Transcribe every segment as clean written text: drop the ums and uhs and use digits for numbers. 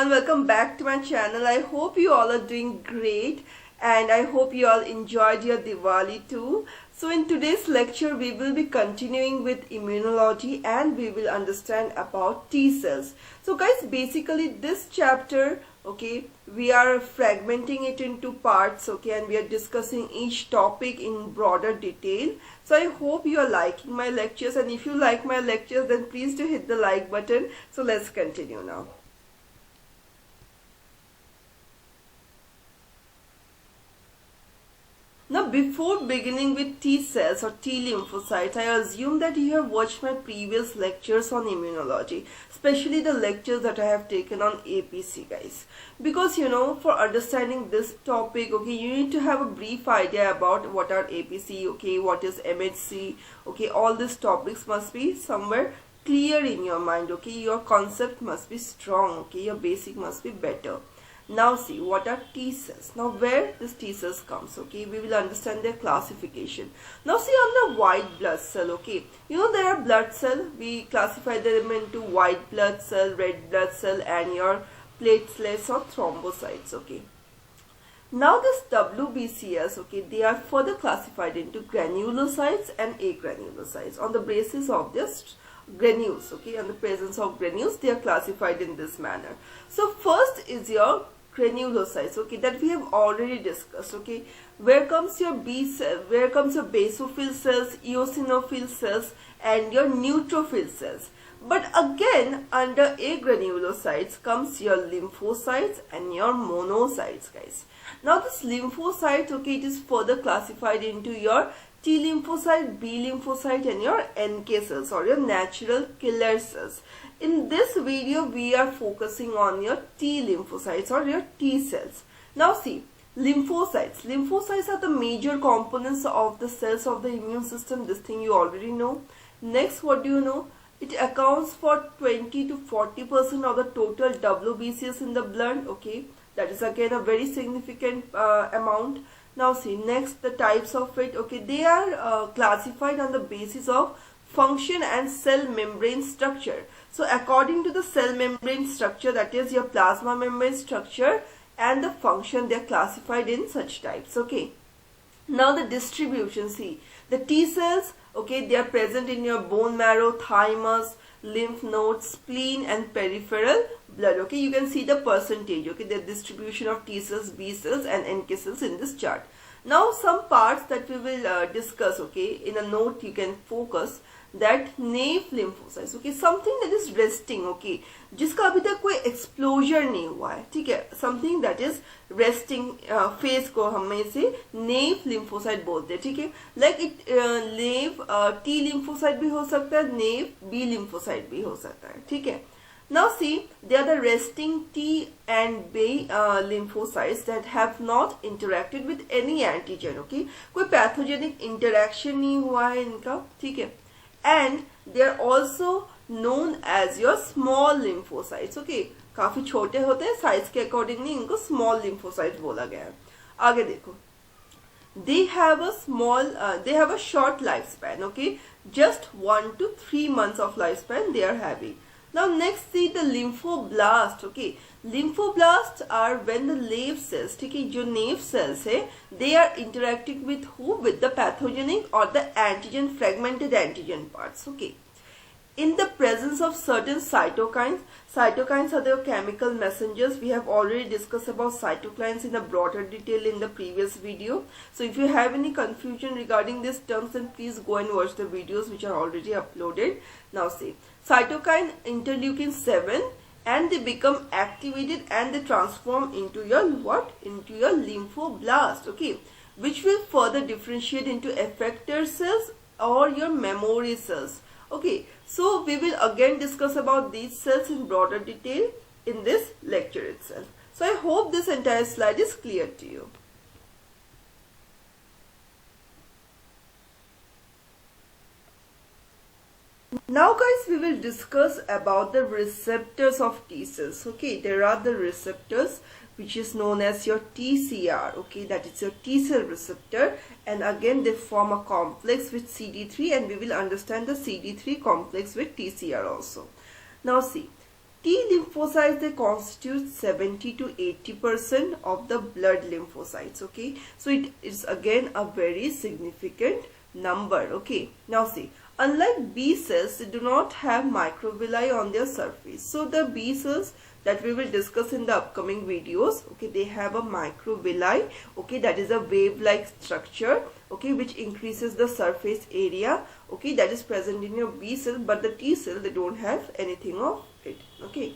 everyone, welcome back to my channel. I hope you all are doing great and I hope you all enjoyed your Diwali too. So in today's lecture we will be continuing with immunology and we will understand about T cells. So guys, basically this chapter, okay, we are fragmenting it into parts, okay, and we are discussing each topic in broader detail. So I hope you are liking my lectures, and if you like my lectures then please do hit the like button. So let's continue now. Now before beginning with T cells or T lymphocytes, I assume that you have watched my previous lectures on immunology, especially the lectures that I have taken on APC, guys. Because for understanding this topic, okay, you need to have a brief idea about what are APC, okay, what is MHC, okay, all these topics must be somewhere clear in your mind, okay, your concept must be strong, okay, your basic must be better. Now see, what are T cells? Now where this T cells comes, okay, we will understand their classification. Now see on the white blood cell, okay, there are blood cell, we classify them into white blood cell, red blood cell and your platelets or thrombocytes, okay. Now this WBCS, okay, they are further classified into granulocytes and agranulocytes on the basis of their granules, okay, and the presence of granules they are classified in this manner. So first is your granulocytes, okay, that we have already discussed, okay. Where comes your B cell, where comes your basophil cells, eosinophil cells and your neutrophil cells. But again under agranulocytes comes your lymphocytes and your monocytes, guys. Now this lymphocyte, okay, it is further classified into your T lymphocyte, B lymphocyte and your NK cells or your natural killer cells. In this video we are focusing on your T lymphocytes or your T cells. Now see, lymphocytes. Lymphocytes are the major components of the cells of the immune system. This thing you already know. Next, what do you know? It accounts for 20 to 40% of the total WBCS in the blood, okay. That is again a very significant amount. Now see, next the types of it, okay, they are classified on the basis of function and cell membrane structure. So according to the cell membrane structure, that is your plasma membrane structure and the function, they are classified in such types, okay. Now the distribution, see, the T cells, okay, they are present in your bone marrow, thymus, lymph nodes, spleen and peripheral blood, okay. You can see the percentage, okay, the distribution of T cells, B cells and NK cells in this chart. Now some parts that we will discuss, okay, in a note you can focus that naive lymphocytes, okay, something that is resting, okay, जिसका अभी तक कोई एक्सप्लोजर नहीं हुआ है, ठीक है, something that is resting phase को हम इसे naive lymphocyte बोलते हैं, ठीक है, like it naive T lymphocyte भी हो सकता है, naive B lymphocyte भी हो सकता है, ठीक है. Now see, they are the resting T and B lymphocytes that have not interacted with any antigen, okay, कोई pathogenic interaction नहीं हुआ है इनका, ठीक है. And they are also known as your small lymphocytes, okay, काफी छोटे होते हैं साइज के अकॉर्डिंगली इनको small lymphocytes बोला गया है. आगे देखो, they have a short lifespan, okay, just 1 to 3 months of lifespan they are having. Now next see the lymphoblast, okay, lymphoblasts are when the naive cells, ठीक है, जो naive cells है, they are interacting with who, with the pathogenic or the antigen, fragmented antigen parts, okay. In the presence of certain cytokines, cytokines are the chemical messengers. We have already discussed about cytokines in a broader detail in the previous video. So if you have any confusion regarding these terms, then please go and watch the videos which are already uploaded. Now see, cytokine interleukin 7 and they become activated and they transform into your what? Into your lymphoblast, okay, which will further differentiate into effector cells or your memory cells. Okay, so we will again discuss about these cells in broader detail in this lecture itself. So I hope this entire slide is clear to you. Now guys, we will discuss about the receptors of T cells, okay. There are the receptors which is known as your TCR, okay, that is your T cell receptor, and again they form a complex with CD3 and we will understand the CD3 complex with TCR also. Now see, T lymphocytes, they constitute 70 to 80% of the blood lymphocytes. Okay, so it is again a very significant number. Okay, now see, unlike B cells, they do not have microvilli on their surface. So the B cells that we will discuss in the upcoming videos, okay, they have a microvilli, okay, that is a wave-like structure, okay, which increases the surface area, okay, that is present in your B cell, but the T cell, they don't have anything of it. Okay,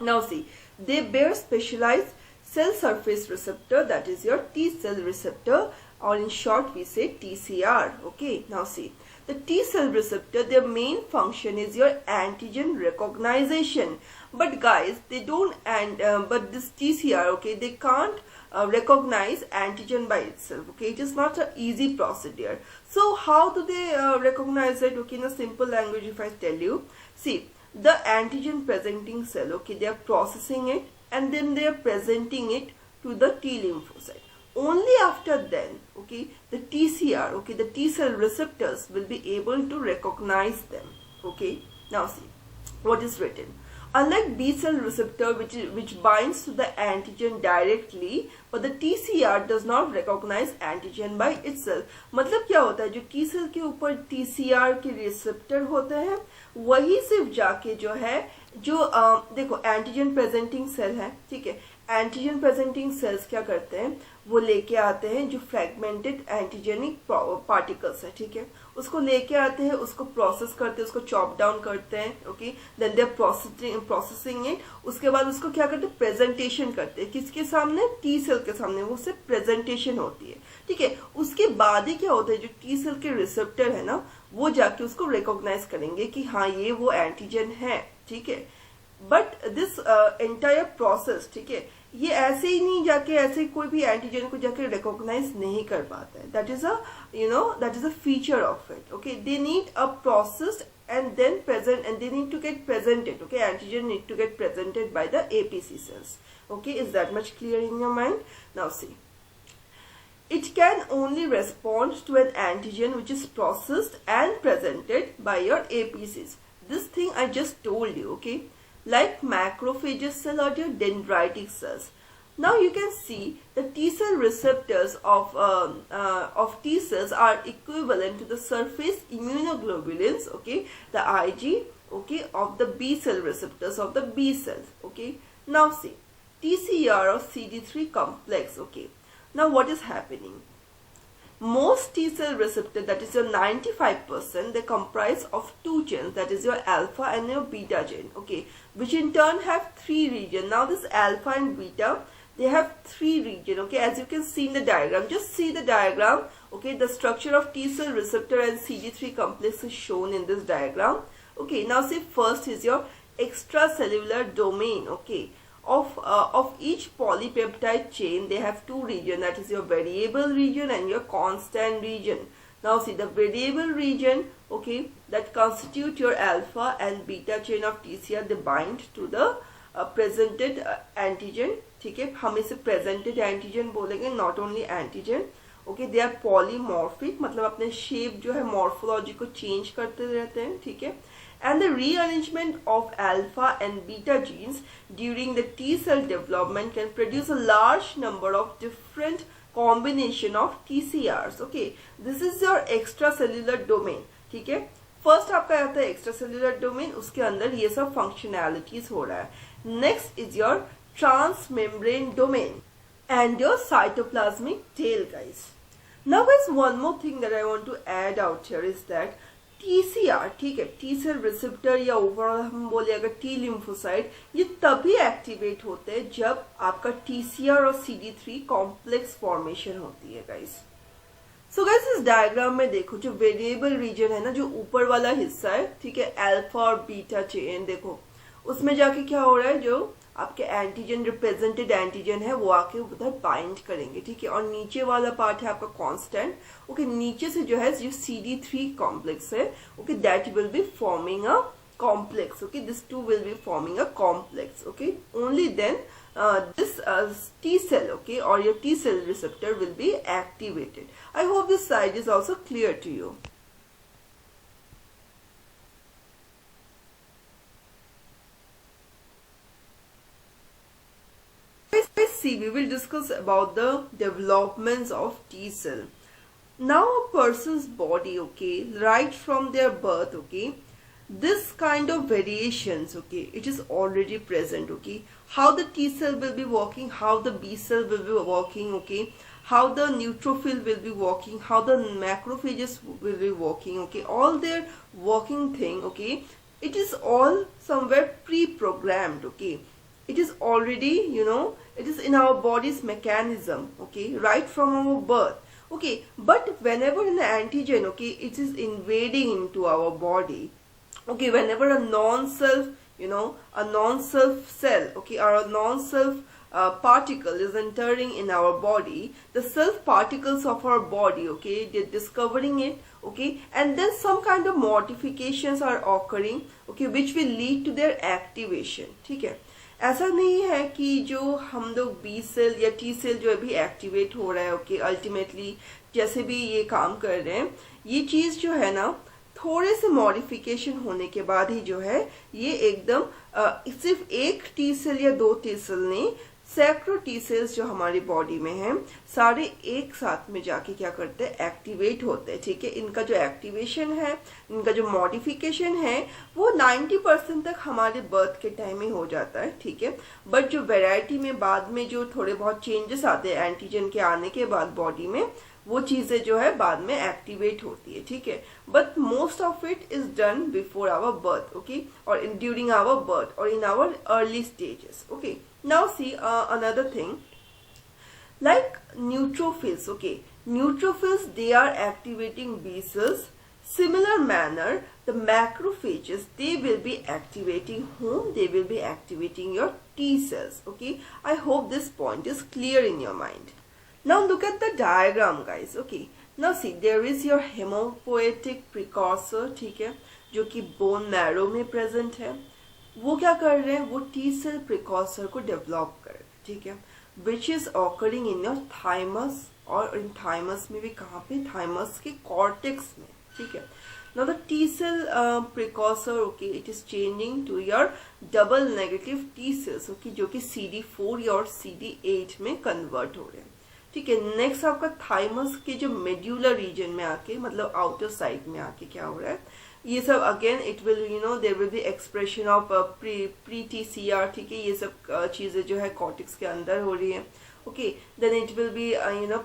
now see, they bear specialized cell surface receptor, that is your T cell receptor, or in short we say TCR. Okay, now see, the T cell receptor, their main function is your antigen recognition. But guys, they don't, but this TCR, okay, they can't recognize antigen by itself. Okay, it is not an easy procedure. So how do they recognize it? Okay, in a simple language, if I tell you, see, the antigen presenting cell, okay, they are processing it and then they are presenting it to the T lymphocyte. Only after then, okay, the TCR, okay, the T cell receptors will be able to recognize them. Okay, now see what is written. Unlike B cell receptor, which binds to the antigen directly, but the TCR does not recognize antigen by itself. मतलब क्या होता है, जो T cell के ऊपर TCR के receptor होते हैं, वही सिर्फ जाके जो है, जो देखो एंटीजन प्रेजेंटिंग सेल है, ठीक है, एंटीजन प्रेजेंटिंग सेल्स क्या करते हैं, वो लेके आते हैं जो फ्रेगमेंटेड एंटीजेनिक पार्टिकल्स है, ठीक है, उसको लेके आते हैं, उसको प्रोसेस करते हैं, उसको चॉप डाउन करते हैं, okay, then they are processing it, उसके बाद उसको क्या करते हैं, प्रेजेंटेशन करते हैं, किसके सामने, टी सेल के सामने, वो उससे प्रेजेंटेशन होती है, ठीक है, उसके बाद ही क्या होता है, जो टी सेल के रिसेप्टर है ना, वो जाके उसको रिकॉग्नाइज करेंगे कि हाँ ये वो एंटीजन है, ठीक है, बट दिस एंटायर प्रोसेस, ठीक है, ये ऐसे ही नहीं जाके ऐसे कोई भी एंटीजन को जाके रिकॉग्नाइज नहीं कर पाता है. That is a feature of it. Okay, they need a process and then present, and they need to get presented. Okay, antigen need to get presented by the APC cells. Okay, is that much clear in your mind? Now see, it can only respond to an antigen which is processed and presented by your APCs. This thing I just told you, okay, like macrophages cell or your dendritic cells. Now you can see the T cell receptors of T cells are equivalent to the surface immunoglobulins, okay, the Ig, okay, of the B cell receptors of the B cells. Okay, now see, TCR or CD3 complex. Okay, now what is happening? Most T cell receptor, that is your 95%, they comprise of two genes, that is your alpha and your beta gene, okay, which in turn have three regions. Now this alpha and beta, they have three regions, okay, as you can see in the diagram. Just see the diagram, okay, the structure of T cell receptor and CD3 complex is shown in this diagram. Okay, now see, first is your extracellular domain, okay, of each polypeptide chain. They have two regions, that is your variable region and your constant region. Now see, the variable region, okay, that constitute your alpha and beta chain of TCR, they bind to the presented antigen. ठीक है, हम इसे presented antigen बोलेंगे, not only antigen. Okay, they are polymorphic, मतलब अपने shape जो है morphology को change करते रहते हैं, ठीक है. And the rearrangement of alpha and beta genes during the T cell development can produce a large number of different combination of TCRs. Okay, this is your extracellular domain. ठीक है, first आपका आता है एक्स्ट्रासेल्युलर डोमेन, उसके अंदर ये सब functionalities हो रहा है. Next is your transmembrane domain and your cytoplasmic tail, guys. Now guys, one more thing that I want to add out here is that TCR, ठीक है, T cell receptor या ओवरऑल हम बोले अगर T lymphocyte, ये तभी activate होते हैं जब आपका TCR और CD3 कॉम्प्लेक्स फॉर्मेशन होती है, guys. So guys, इस डायग्राम में देखो, जो वेरिएबल रीजन है ना, जो ऊपर वाला हिस्सा है, ठीक है, अल्फा और बीटा चेन, देखो उसमें जाके क्या हो रहा है, जो आपके एंटीजन रिप्रेजेंटेड एंटीजन है वो आके उधर बाइंड करेंगे, ठीक है, और नीचे वाला पार्ट है आपका कांस्टेंट. ओके, नीचे से जो है जो CD3 कॉम्प्लेक्स है, okay, that will be forming a complex. Okay, this two will be forming a complex. Okay, only then this T cell, okay, or your T cell receptor will be activated. I hope this side is also clear to you. we will discuss about the developments of T cell. Now a person's body, okay, right from their birth, okay, this kind of variations, okay, it is already present, okay. How the T cell will be working, how the B cell will be working, okay, how the neutrophil will be working, how the macrophages will be working, okay, all their working thing, okay, it is all somewhere pre-programmed, okay. It is already, it is in our body's mechanism, okay, right from our birth, okay. But whenever an antigen, okay, it is invading into our body, okay, whenever a non-self, a non-self cell, okay, or a non-self particle is entering in our body, the self particles of our body, okay, they're discovering it, okay, and then some kind of modifications are occurring, okay, which will lead to their activation. ठीक है, ऐसा नहीं है कि जो हम लोग B cell या टी सेल जो अभी एक्टिवेट हो रहा है, ओके, अल्टीमेटली जैसे भी ये काम कर रहे हैं, ये चीज जो है ना थोड़े से मॉडिफिकेशन होने के बाद ही जो है ये एकदम सिर्फ एक टी सेल या दो टी सेल नहीं, सैकड़ों टी सेल्स जो हमारी बॉडी में हैं सारे एक साथ में जाके क्या करते हैं, एक्टिवेट होते हैं. ठीक है, इनका जो एक्टिवेशन है, इनका जो मॉडिफिकेशन है वो 90% तक हमारे बर्थ के टाइम में हो जाता है. ठीक है, बट जो वैरायटी में बाद में जो थोड़े बहुत चेंजेस आते हैं एंटीजन के आने के बाद बॉडी में, वो चीजें जो है बाद में एक्टिवेट होती है. ठीक है, but most of it is done before our birth, okay, और ड्यूरिंग आवर बर्थ और in our early stages. Okay, now see another thing like neutrophils. Okay, neutrophils, they are activating B cells. Similar manner, the macrophages, they will be activating whom? They will be activating your T cells. Okay, I hope this point is clear in your mind. Now look at the diagram, guys. Okay, now see, there is your hemopoietic precursor, ठीक है, जो कि bone marrow में present है. वो क्या कर रहे हैं, वो टी सेल प्रिकॉर्सर को डेवलप कर रहे हैं. ठीक है, which is occurring in your thymus, और इन थाइमस में भी कहाँ पे, थाइमस के कॉर्टेक्स में. ठीक है, now the T cell precursor, okay, it is changing to your double negative T cells, okay, जो कि CD4 और CD8 में कन्वर्ट हो रहे हैं. ठीक है, नेक्स्ट आपका थाइमस के जो मेड्यूलर रीजन में आके, मतलब आउटर साइड में आके क्या हो रहा है, ये सब again it will there will be expression of pre TCR. ठीक है, ये सब चीजें जो है कॉर्टेक्स के अंदर हो रही है. Okay, then it will be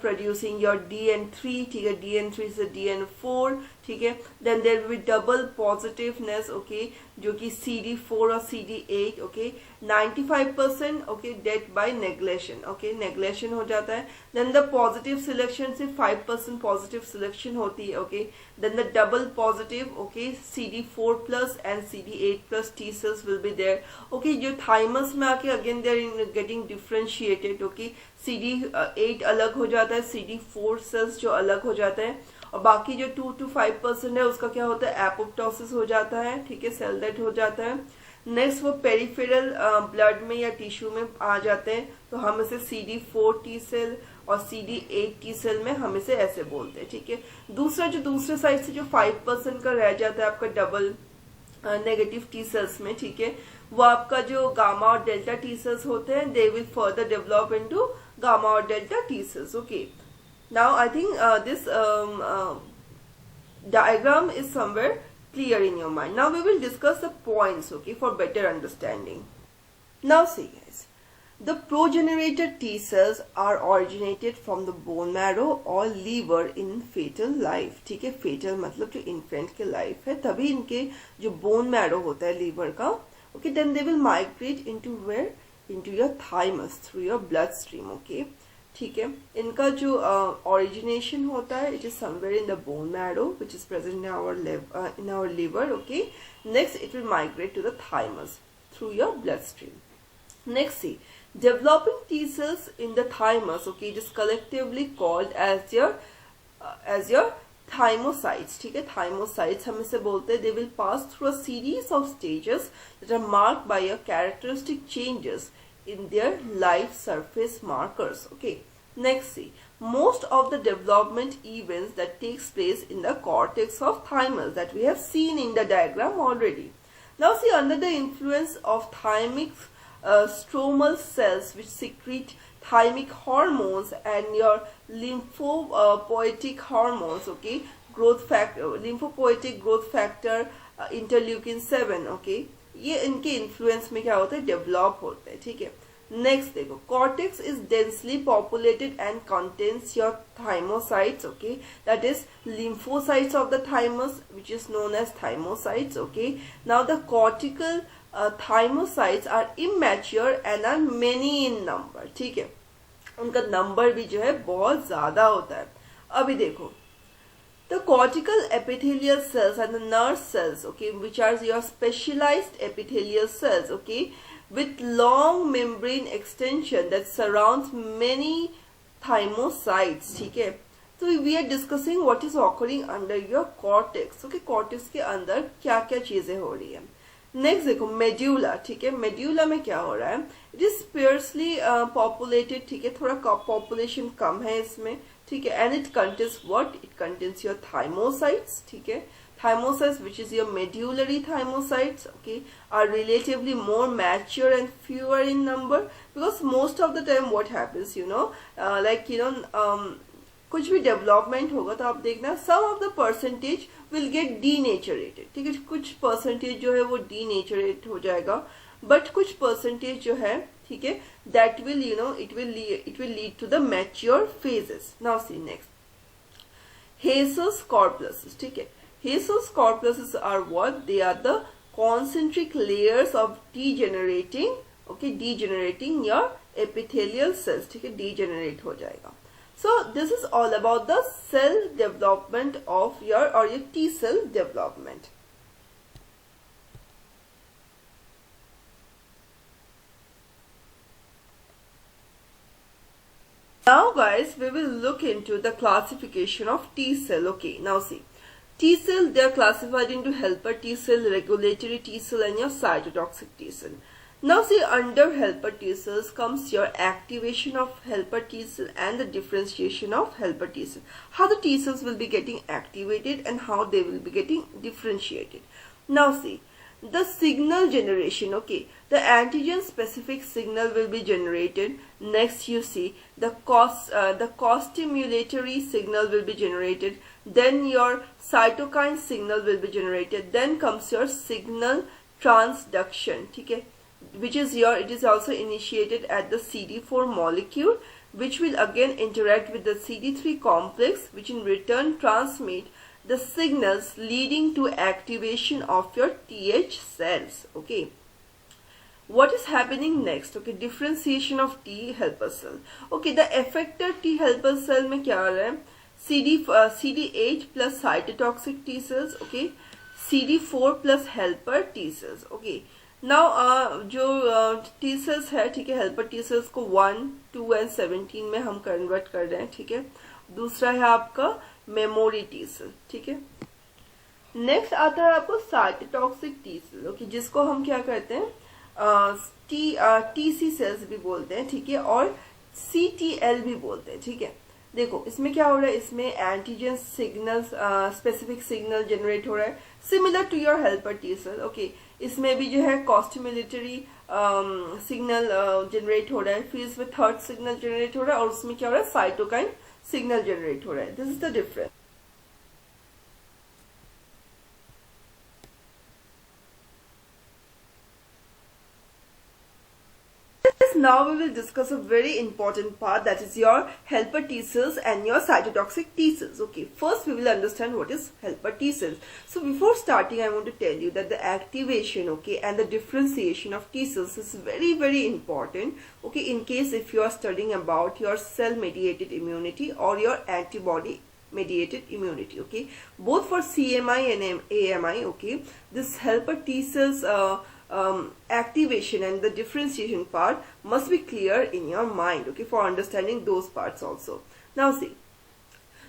producing your DN3. ठीक है, DN3 से DN4. ठीक है, then there will be double positiveness, okay, जो कि CD4 और CD8. Okay, 95% okay dead by negation. Okay, negation हो जाता है. देन द पॉजिटिव सिलेक्शन से 5% पॉजिटिव सिलेक्शन होती है. Okay, then the double positive, okay, CD4+ एंड CD8+ T cells will be there. Okay, जो थाइमस में आके again they are getting differentiated. Okay, CD8 अलग हो जाता है, CD4 सेल्स जो अलग हो जाता है, और बाकी जो 2 to 5% है उसका क्या होता है, एपोप्टोसिस हो जाता है. ठीक है, सेल डेथ हो जाता है. नेक्स्ट वो पेरिफेरल ब्लड में या टिश्यू में आ जाते हैं, तो हम इसे CD4 T सेल और CD8 T सेल में हम इसे ऐसे बोलते हैं. ठीक है, दूसरा जो दूसरे साइड से जो 5% का रह जाता है आपका डबल नेगेटिव टी सेल्स में, ठीक है, वो आपका जो गामा और डेल्टा टी सेल्स होते हैं, they will further develop into gamma और delta T cells. Okay, now I think this diagram is somewhere clear in your mind. Now we will discuss the points, okay, for better understanding. Now see guys, the progenerated T cells are originated from the bone marrow or liver in fetal life. ठीक है, fetal मतलब जो infant के life है, तभी इनके जो bone marrow होता है liver का, okay, then they will migrate into where, into your thymus through your bloodstream. Okay, ठीक है, इनका जो origination होता है, it is somewhere in the bone marrow which is present in our liver. Okay, next it will migrate to the thymus through your bloodstream. Next see, developing T cells in the thymus, okay, it is collectively called as your thymocytes. ठीक है, thymocytes हम इसे बोलते हैं. They will pass through a series of stages that are marked by a characteristic changes in their life surface markers. Okay, next see, most of the development events that takes place in the cortex of thymus that we have seen in the diagram already. Now see, under the influence of thymic stromal cells which secrete thymic hormones and your lymphopoietic hormones, okay, growth factor, lymphopoietic growth factor, interleukin 7, okay, ये इनके influence में क्या होता है, develop होता है, ठीक है। नेक्स्ट देखो, cortex is densely populated and contains your thymocytes, okay, that is lymphocytes of the thymus, which is known as thymocytes, okay. Now the cortical thymocytes are immature and are many in number, ठीक है, उनका number भी जो है बहुत ज्यादा होता है। अभी देखो, the cortical epithelial cells and the nerve cells, okay, which are your specialized epithelial cells, okay, with long membrane extension that surrounds many thymocytes, ठीक है। तो we are discussing what is occurring under your cortex, okay, cortex के अंदर क्या क्या चीजें हो रही है। नेक्स्ट देखो, मेड्यूला, ठीक है, मेड्यूला में क्या हो रहा है, इट इज स्पेयर्सली पॉपुलेटेड, ठीक है, थोड़ा पॉपुलेशन कम है इसमें, ठीक है, and it contains what, it contains your thymocytes, ठीक है। Thymocytes, which is your medullary thymocytes, okay, are relatively more mature and fewer in number, because most of the time what happens, like कुछ भी development होगा तो आप देखना some of the percentage will get denatured, ठीक है, कुछ percentage जो है वो डीनेचरेट हो जाएगा, बट कुछ परसेंटेज जो है, ठीक है, that will it will lead to the mature phases. Now see next, हेसस कॉर्पलसेस, ठीक है, हेसस corpuscles are what, they are the concentric layers of degenerating, okay, degenerating your epithelial cells, ठीक है, degenerate हो जाएगा। So this is all about the cell development of your T cell development. Now guys, we will look into the classification of T cell. Okay, now see, T cell, they are classified into helper T cell, regulatory T cell and your cytotoxic T cell. Now see, under helper T cells comes your activation of helper T cell and the differentiation of helper T cell. How the T cells will be getting activated and how they will be getting differentiated. Now see, the signal generation, okay, the antigen specific signal will be generated. Next you see the costimulatory signal will be generated. Then your cytokine signal will be generated. Then comes your signal transduction, ठीक है, which is it is also initiated at the CD4 molecule, which will again interact with the CD3 complex, which in return transmit the signals leading to activation of your TH cells. Okay, what is happening next? Okay, differentiation of T helper cell. Okay, the effector T helper cell में क्या आ रहा है, CD8 plus cytotoxic T cells, okay, CD4 plus helper T cells. Okay, now जो T cells है, ठीक है, helper T cells को 1, 2 and 17 में हम कन्वर्ट कर रहे हैं, ठीक है। दूसरा है आपका मेमोरी T cell, ठीक है। नेक्स्ट आता है आपको साइटोटॉक्सिक T cell, ओके, जिसको हम क्या कहते हैं, TC cells भी बोलते हैं, ठीक है, और CTL भी बोलते हैं, ठीक है। देखो इसमें क्या हो रहा है, इसमें antigen signal specific signal generate हो रहा है, similar to your helper T cell, okay. इसमें भी जो है कॉस्टिमुलेटरी सिग्नल जनरेट हो रहा है, फिर इसमें थर्ड सिग्नल जनरेट हो रहा है, और उसमें क्या हो रहा है, साइटोकाइन सिग्नल जनरेट हो रहा है। This is the difference. Now we will discuss a very important part, that is your helper T cells and your cytotoxic T cells. Okay, first we will understand what is helper T cells. So before starting, I want to tell you that the activation, okay, and the differentiation of T cells is very, very important. Okay, in case if you are studying about your cell mediated immunity or your antibody mediated immunity, okay, both for CMI and AMI, okay, this helper T cells activation and the differentiation part must be clear in your mind, okay, for understanding those parts also. Now see,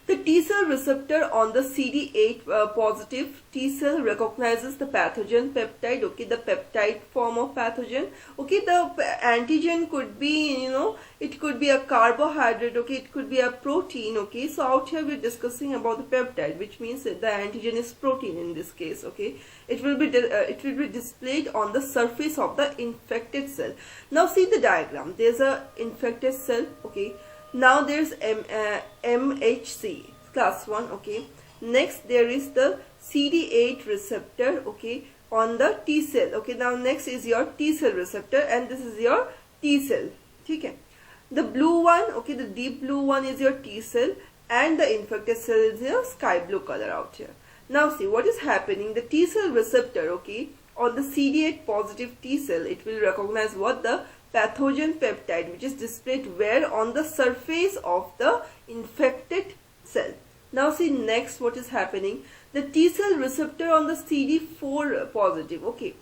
The T cell receptor on the CD8 positive T cell recognizes the pathogen peptide, okay, the peptide form of pathogen, okay. The antigen could be, it could be a carbohydrate, okay, it could be a protein, okay. So out here we're discussing about the peptide, which means that the antigen is protein in this case, okay. It will be displayed on the surface of the infected cell. Now see the diagram. There's a infected cell, okay. Now there's MHC class 1, okay. Next there is the CD8 receptor, okay, on the T cell, okay. Now next is your T cell receptor, and this is your T cell, okay. The blue one, okay, the deep blue one is your T cell, and the infected cell is your sky blue color out here. Now see what is happening. The T cell receptor, okay, on the CD8 positive T cell, it will recognize what? The pathogen peptide, which is displayed where? On the surface of the infected cell. Now see next what is happening. The T cell receptor on the CD4 positive, okay.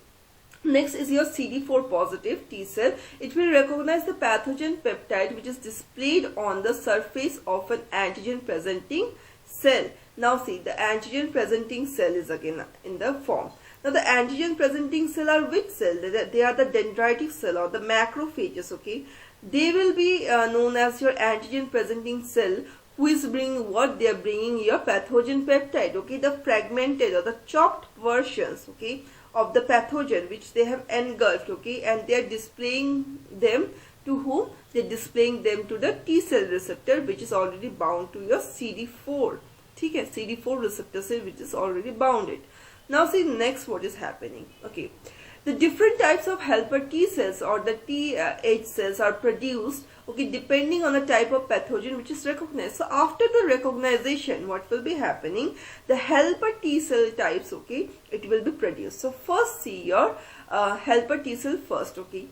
Next is your CD4 positive T cell. It will recognize the pathogen peptide, which is displayed on the surface of an antigen presenting cell. Now see, the antigen presenting cell is again in the form. Now the antigen presenting cell are which cell? They are the dendritic cell or the macrophages, okay. They will be known as your antigen presenting cell, who is bringing what? They are bringing your pathogen peptide, okay, the fragmented or the chopped versions, okay, of the pathogen which they have engulfed, okay, and they are displaying them to whom? They are displaying them to the T cell receptor, which is already bound to your CD4, okay, CD4 receptor cell, which is already bounded. Now see next what is happening, okay. The different types of helper T cells or the Th cells are produced, okay, depending on the type of pathogen which is recognized. So after the recognition, what will be happening? The helper T cell types, okay, it will be produced. So first see your helper T cell first, okay,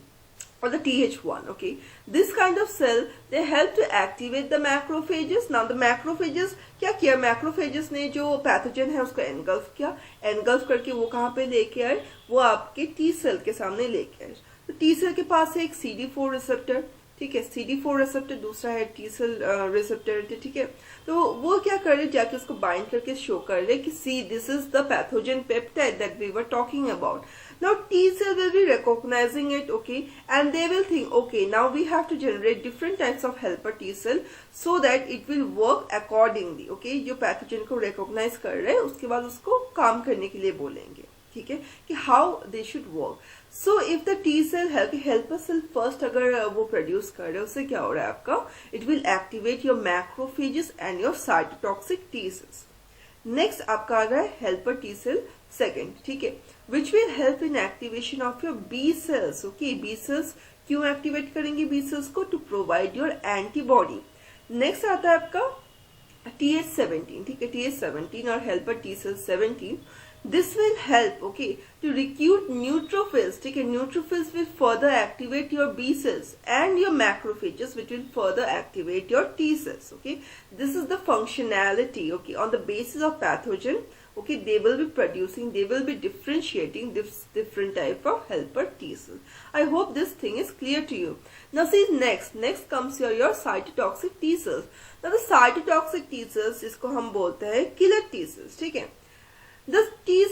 or the Th1, okay. This kind of cell, they help to activate the macrophages. Now the macrophages क्या किया? Macrophages ने जो pathogen है उसको engulf किया, engulf करके वो कहाँ पे लेके आए? वो आपके T cell के सामने लेके आए. तो T cell के पास है एक CD4 receptor, ठीक है, CD4 receptor, दूसरा है T cell receptor, ठीक है. तो वो क्या कर रहे, जाके उसको bind करके show कर रहे कि see, this is the pathogen peptide that we were talking about. Now T cell will be recognizing it, okay, and they will think, okay, now we have to generate different types of helper T cell so that it will work accordingly, okay. जो pathogen को recognize कर रहे हैं उसके बाद उसको काम करने के लिए बोलेंगे, ठीक है, कि how they should work. So if the T cell helper cell first अगर वो produce कर रहे हैं, उससे क्या हो रहा है आपका? It will activate your macrophages and your cytotoxic T cells. Next आपका आ रहा है helper T cell second, ठीक है, which will help in activation of your B cells, okay. B cells क्यों activate करेंगे B cells को? To provide your antibody. Next आता है आपका TH17, ठीक है, TH17 और helper T cell 17. This will help, okay, to recruit neutrophils, ठीक है. Neutrophils will further activate your B cells and your macrophages, which will further activate your T cells, okay. This is the functionality, okay, on the basis of pathogen, okay, they will be producing, they will be differentiating this different type of helper T cells. I hope this thing is clear to you. Now see next comes your cytotoxic T cells. Now the cytotoxic T cells, इसको हम बोलते हैं killer T cells, ठीक है. The T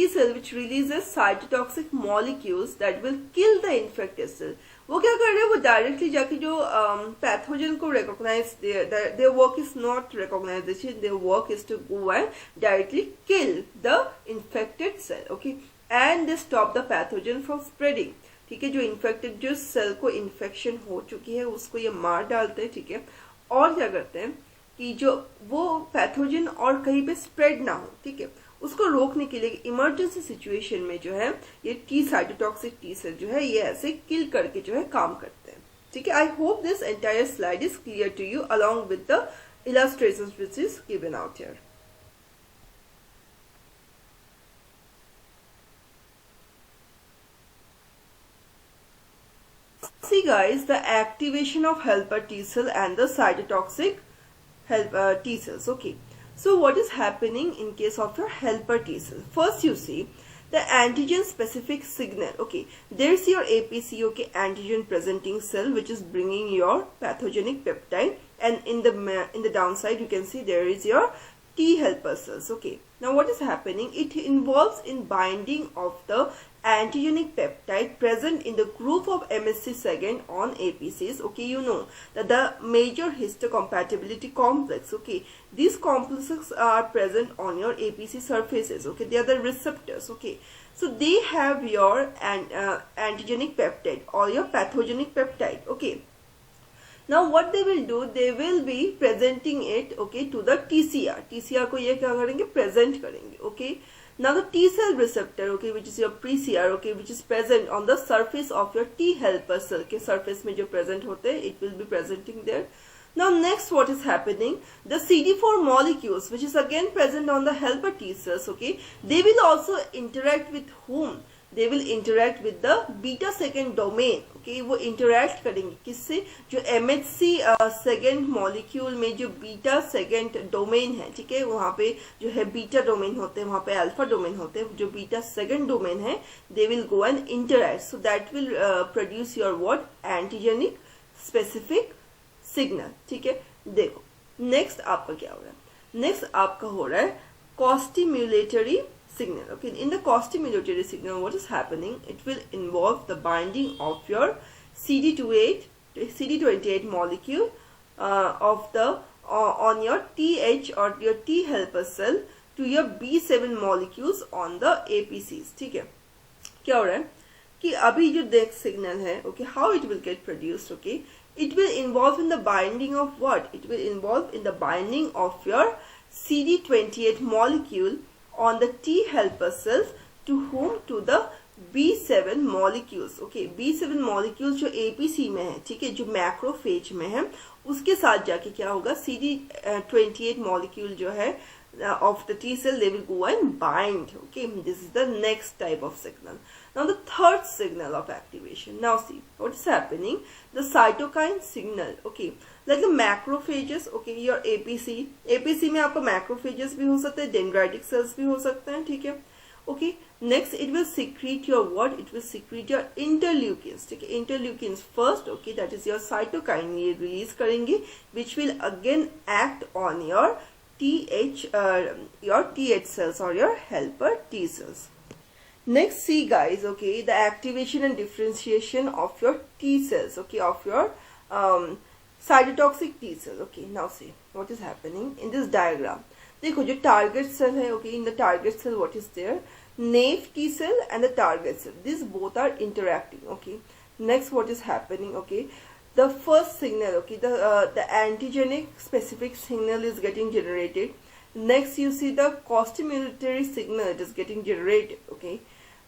cell which releases cytotoxic molecules that will kill the infected cell. वो क्या कर रहे हैं? वो directly जाके जो pathogen को recognize, their work is not recognition, their work is to go and directly kill the infected cell, okay, and they stop the pathogen from spreading, ठीक है. जो infected जो cell को infection हो चुकी है उसको ये मार डालते हैं, ठीक है. और क्या करते हैं कि जो वो पैथोजन और कहीं पे स्प्रेड ना हो, ठीक है, उसको रोकने के लिए इमरजेंसी सिचुएशन में जो है ये टी साइटोटॉक्सिक टी सेल जो है ये ऐसे किल करके जो है काम करते हैं, ठीक है. I hope this entire slide is clear to you along with the illustrations which is given out here. See guys, the activation of helper T cell and the cytotoxic T cells, okay. So what is happening in case of your helper T cell? First you see the antigen specific signal, okay. There's your APC, okay, antigen presenting cell, which is bringing your pathogenic peptide and in the downside you can see there is your T helper cells. Okay, now what is happening? It involves in binding of the antigenic peptide present in the group of MSC second on APCs. Okay, you know that the major histocompatibility complex, okay, these complexes are present on your APC surfaces. Okay, they are the receptors. Okay, so they have your antigenic peptide or your pathogenic peptide. Okay, now what they will do, they will be presenting it, okay, to the TCR. TCR को ये क्या करेंगे? Present करेंगे. Okay, now the T cell receptor, okay, which is your pre-CR, okay, which is present on the surface of your T helper cell के surface में जो present होते हैं, it will be presenting there. Now next what is happening, the CD4 molecules which is again present on the helper T cells, okay, they will also interact with whom? They will interact with the beta second domain. Okay, वो interact करेंगे किससे? जो MHC second molecule में जो beta second domain है, ठीक है, वहाँ पे जो है beta domain होते हैं, वहाँ पे alpha domain होते हैं, जो beta second domain है, they will go and interact. So that will produce your what? Antigenic specific signal. ठीक है, देखो next आपका क्या हो रहा है? Next आपका हो रहा है costimulatory signal. Okay, in the costimulatory signal, what is happening? It will involve the binding of your CD28 molecule of the on your TH or your T helper cell to your B7 molecules on the APCs. ठीक है, क्या हो रहा है कि अभी जो देख सिग्नल है, okay, how it will get produced? Okay, it will involve in the binding of what? It will involve in the binding of your CD28 molecule on the T helper cells to whom? To the B7 molecules. Okay, B7 molecules जो APC में है, ठीक है, जो macrophage में है, उसके साथ जाके क्या होगा? CD28 molecule जो है of the T cell, they will go and bind. Okay, this is the next type of signal. Now the third signal of activation. Now see what is happening. The cytokine signal. Okay, like the macrophages. Okay, your APC में आपका macrophages भी हो सकते हैं, dendritic cells भी हो सकते हैं, ठीक है. Okay, next it will secrete your what? It will secrete your interleukins. ठीक है, interleukins first. Okay, that is your cytokine ये release करेंगे, which will again act on your your TH cells or your helper T cells. Next, see guys, okay, the activation and differentiation of your T cells, okay, of your cytotoxic T cells. Okay, now see what is happening in this diagram. देखो जो target cell है, okay, in the target cell what is there? Naive T cell and the target cell. These both are interacting. Okay, next what is happening? Okay, the first signal, okay, the antigenic specific signal is getting generated. Next you see the costimulatory signal, it is getting generated. Okay,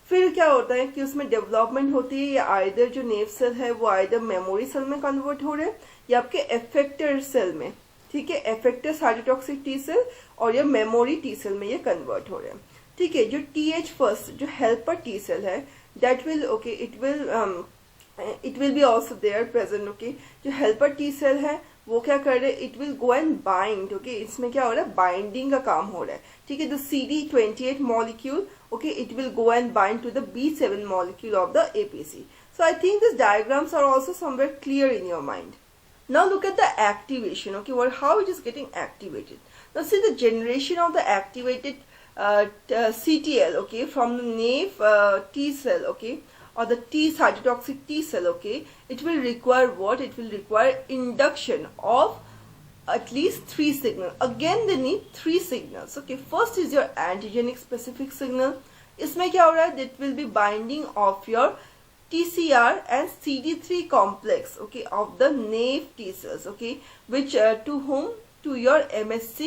फिर क्या होता है कि उसमें development होती है, या either जो नेव सेल है वो आइदर मेमोरी सेल में कन्वर्ट हो रहे हैं या आपके एफेक्टर सेल में, ठीक है, एफेक्टर साइटोटॉक्सिक टी सेल और या मेमोरी टी सेल में ये कन्वर्ट हो रहे हैं, ठीक है. जो TH फर्स्ट जो हेल्पर टी सेल है, that will okay it will B also there present. Okay, जो हेल्पर टी सेल है वो क्या कर रहे हैं? It will go and bind. Okay, इसमें क्या हो रहा है? बाइंडिंग का काम हो रहा है, ठीक है. The CD28 molecule, okay, it will go and bind to the B7 molecule of the APC. So I think these diagrams are also somewhere clear in your mind. Now look at the activation. Okay, well, how it is getting activated. Now see the generation of the activated CTL, okay, from the naive T cell, okay, or the T cytotoxic T cell. Okay, it will require what? It will require induction of at least 3 signals. Again they need 3 signals. Okay, first is your antigenic specific signal. इसमें क्या हो रहा है? That will be binding of your TCR and CD3 complex, okay, of the naive T cells, okay, which to whom? To your MSC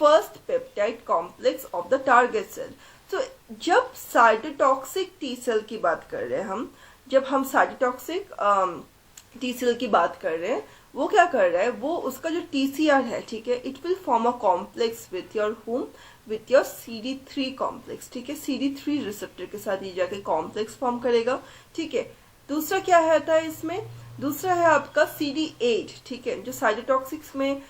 first peptide complex of the target cell. So जब cytotoxic T cell की बात कर रहे हैं हम, जब हम cytotoxic T cell की बात कर रहे हैं, वो क्या कर रहा है? वो उसका जो TCR है, ठीक है, it will form a complex with your home, with your CD3 complex, ठीक है. CD3 रिसेप्टर के साथ ये जाके कॉम्प्लेक्स फॉर्म करेगा, ठीक है. दूसरा क्या होता है इसमें? दूसरा है आपका CD8, ठीक है. जो साइटोटॉक्सिक्स में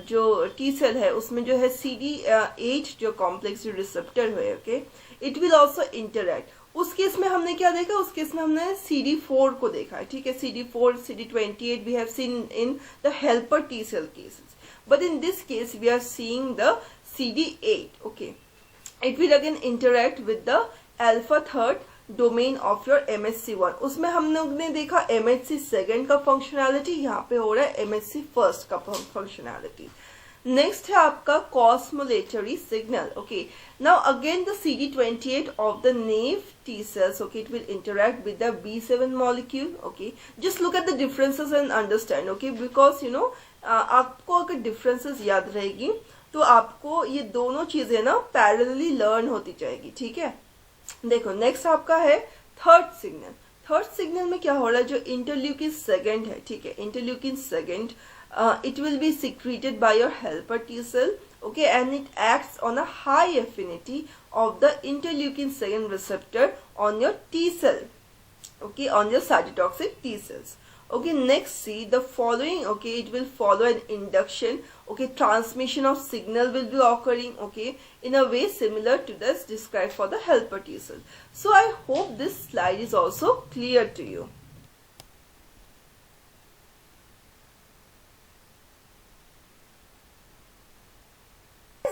जो टी सेल है उसमें जो है CD8 जो कॉम्प्लेक्स जो रिसेप्टर है, okay, it will also interact. उस केस में हमने क्या देखा, उस केस में हमने CD4 को देखा है, ठीक है, CD4, CD28 we have seen in the helper T cell cases, but in this case we are seeing the CD8. Okay, it will again interact with the alpha third domain of your MHC1. उसमें हम लोग ने देखा MHC second का functionality, यहाँ पे हो रहा है MHC फर्स्ट का फंक्शनैलिटी. नेक्स्ट है आपका costimulatory signal. Okay, now again the CD28 of the naive T cells, okay, it will interact with the B7 molecule. Okay, just look at the differences and understand. Okay, because you know आपको अगर differences याद रहेगी तो आपको ये दोनों चीजें ना पैरेलली लर्न होती जाएगी, ठीक है. देखो नेक्स्ट आपका है थर्ड सिग्नल. थर्ड सिग्नल में क्या हो रहा है, जो इंटरल्यूकिन सेकेंड है, ठीक है, interleukin second it will be secreted by your helper T cell, okay, and it acts on a high affinity of the interleukin 2 receptor on your T cell, okay, on your cytotoxic T cells. Okay, next see the following. Okay, it will follow an induction. Okay, transmission of signal will be occurring, okay, in a way similar to this described for the helper T cell. So I hope this slide is also clear to you.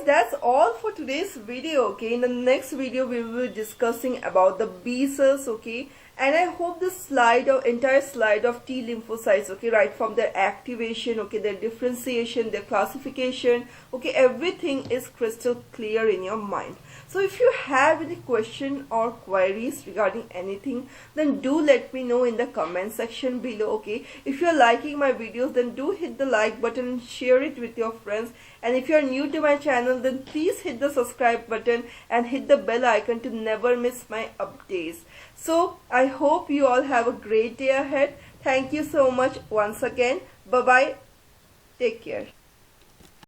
That's all for today's video. Okay, in the next video we will be discussing about the B cells. Okay, and I hope this slide or entire slide of T lymphocytes, okay, right from their activation, okay, their differentiation, their classification, okay, everything is crystal clear in your mind. So if you have any question or queries regarding anything, then do let me know in the comment section below. Okay, if you are liking my videos, then do hit the like button and share it with your friends. And if you are new to my channel, then please hit the subscribe button and hit the bell icon to never miss my updates. So I hope you all have a great day ahead. Thank you so much once again. Bye bye. Take care.